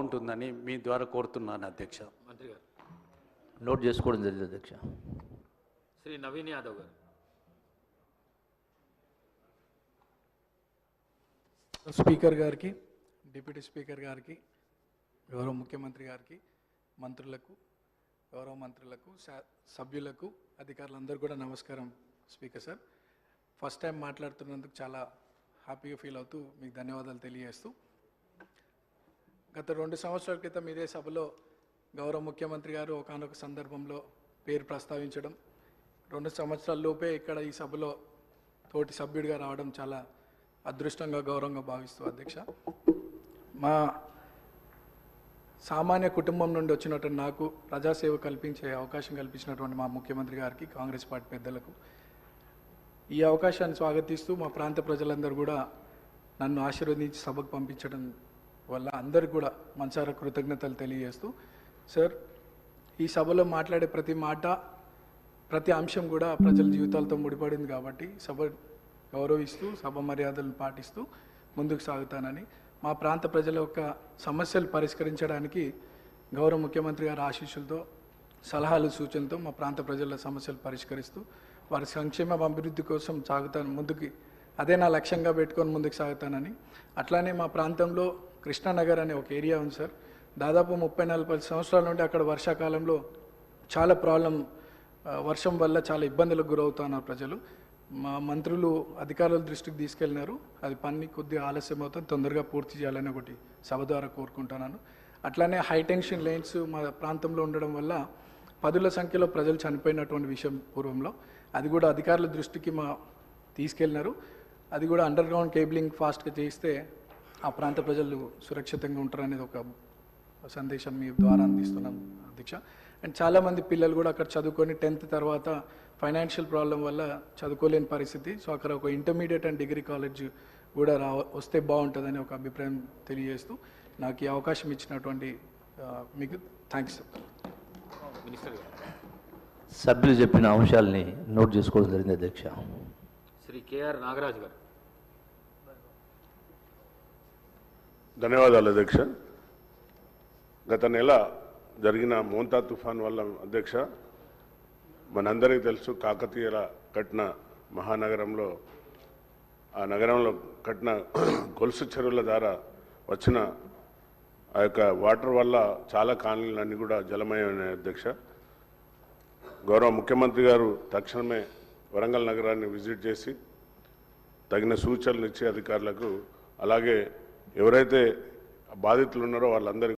బాగుంటుందని మీ ద్వారా కోరుతున్నాను అధ్యక్ష. మంత్రి గారు నోట్ చేసుకోవడం జరిగింది అధ్యక్ష. శ్రీ నవీన్ యాదవ్ గారు. స్పీకర్ గారికి, డిప్యూటీ స్పీకర్ గారికి, గౌరవ ముఖ్యమంత్రి గారికి, మంత్రులకు, గౌరవ మంత్రులకు, సభ్యులకు, అధికారులందరూ కూడా నమస్కారం. స్పీకర్ సార్, ఫస్ట్ టైం మాట్లాడుతున్నందుకు చాలా హ్యాపీగా ఫీల్ అవుతూ మీకు ధన్యవాదాలు తెలియజేస్తూ, గత 2 సంవత్సరాల క్రితం ఇదే సభలో గౌరవ ముఖ్యమంత్రి గారు ఒకానొక సందర్భంలో పేరు ప్రస్తావించడం, 2 సంవత్సరాల లోపే ఇక్కడ ఈ సభలో తోటి సభ్యుడిగా రావడం చాలా అదృష్టంగా, గౌరవంగా భావిస్తూ అధ్యక్ష, మా సామాన్య కుటుంబం నుండి వచ్చినటువంటి నాకు ప్రజాసేవ కల్పించే అవకాశం కల్పించినటువంటి మా ముఖ్యమంత్రి గారికి, కాంగ్రెస్ పార్టీ పెద్దలకు ఈ అవకాశాన్ని స్వాగతిస్తూ, మా ప్రాంత ప్రజలందరూ కూడా నన్ను ఆశీర్వదించి సభకు పంపించడం వల్ల అందరికి కూడా మనసారా కృతజ్ఞతలు తెలియజేస్తూ, సార్ ఈ సభలో మాట్లాడే ప్రతి మాట, ప్రతి అంశం కూడా ప్రజల జీవితాలతో ముడిపడింది కాబట్టి సభ గౌరవిస్తూ, సభ మర్యాదలను పాటిస్తూ ముందుకు సాగుతానని, మా ప్రాంత ప్రజల యొక్క సమస్యలు పరిష్కరించడానికి గౌరవ ముఖ్యమంత్రి గారి ఆశీస్సులతో, సలహాలు, సూచనలతో మా ప్రాంత ప్రజల సమస్యలు పరిష్కరిస్తూ వారి సంక్షేమ అభివృద్ధి కోసం సాగుతాను ముందుకి, అదే నా లక్ష్యంగా పెట్టుకొని ముందుకు సాగుతానని. అట్లానే మా ప్రాంతంలో కృష్ణానగర్ అనే ఒక ఏరియా ఉంది సార్, దాదాపు 30-40 సంవత్సరాల నుండి అక్కడ వర్షాకాలంలో చాలా వర్షం వల్ల చాలా ఇబ్బందులకు గురవుతున్నారు ప్రజలు. మా మంత్రులు అధికారుల దృష్టికి తీసుకెళ్ళినారు, అది పని కొద్దిగా ఆలస్యం అవుతుంది, తొందరగా పూర్తి చేయాలని ఒకటి సభ ద్వారా కోరుకుంటున్నాను. అట్లానే హై టెన్షన్ లైన్స్ మా ప్రాంతంలో ఉండడం వల్ల 10ల సంఖ్యలో ప్రజలు చనిపోయినటువంటి విషయం పూర్వంలో, అది కూడా అధికారుల దృష్టికి తీసుకెళ్ళినారు. అది కూడా అండర్ గ్రౌండ్ కేబులింగ్ ఫాస్ట్గా చేస్తే ఆ ప్రాంత ప్రజలు సురక్షితంగా ఉంటారనేది ఒక సందేశం మీ ద్వారా అందిస్తున్నాను అధ్యక్ష. అండ్ చాలామంది పిల్లలు కూడా అక్కడ చదువుకొని 10th తర్వాత ఫైనాన్షియల్ ప్రాబ్లం వల్ల చదువుకోలేని పరిస్థితి. సో అక్కడ ఒక ఇంటర్మీడియట్ అండ్ డిగ్రీ కాలేజ్ కూడా వస్తే బాగుంటుందని ఒక అభిప్రాయం తెలియజేస్తూ, నాకు ఈ అవకాశం ఇచ్చినటువంటి మీకు థ్యాంక్స్. మినిస్టర్ గారు. సభ్యులు చెప్పిన అంశాలని నోట్ చేసుకోవడం జరిగింది అధ్యక్ష. శ్రీ కేఆర్ నాగరాజు గారు. ధన్యవాదాలు అధ్యక్ష. గత నెల జరిగిన మోంతా తుఫాన్ వల్ల అధ్యక్ష, మనందరికీ తెలుసు, కాకతీయుల కట్టిన మహానగరంలో, ఆ నగరంలో కట్టిన గొలుసు చెరువుల ద్వారా వచ్చిన ఆ యొక్క వాటర్ వల్ల చాలా కాలనీలన్నీ కూడా జలమయమైన అధ్యక్ష. గౌరవ ముఖ్యమంత్రి గారు తక్షణమే వరంగల్ నగరాన్ని విజిట్ చేసి తగిన సూచనలు ఇచ్చి అధికారులకు, అలాగే ఎవరైతే బాధితులు ఉన్నారో వాళ్ళందరికీ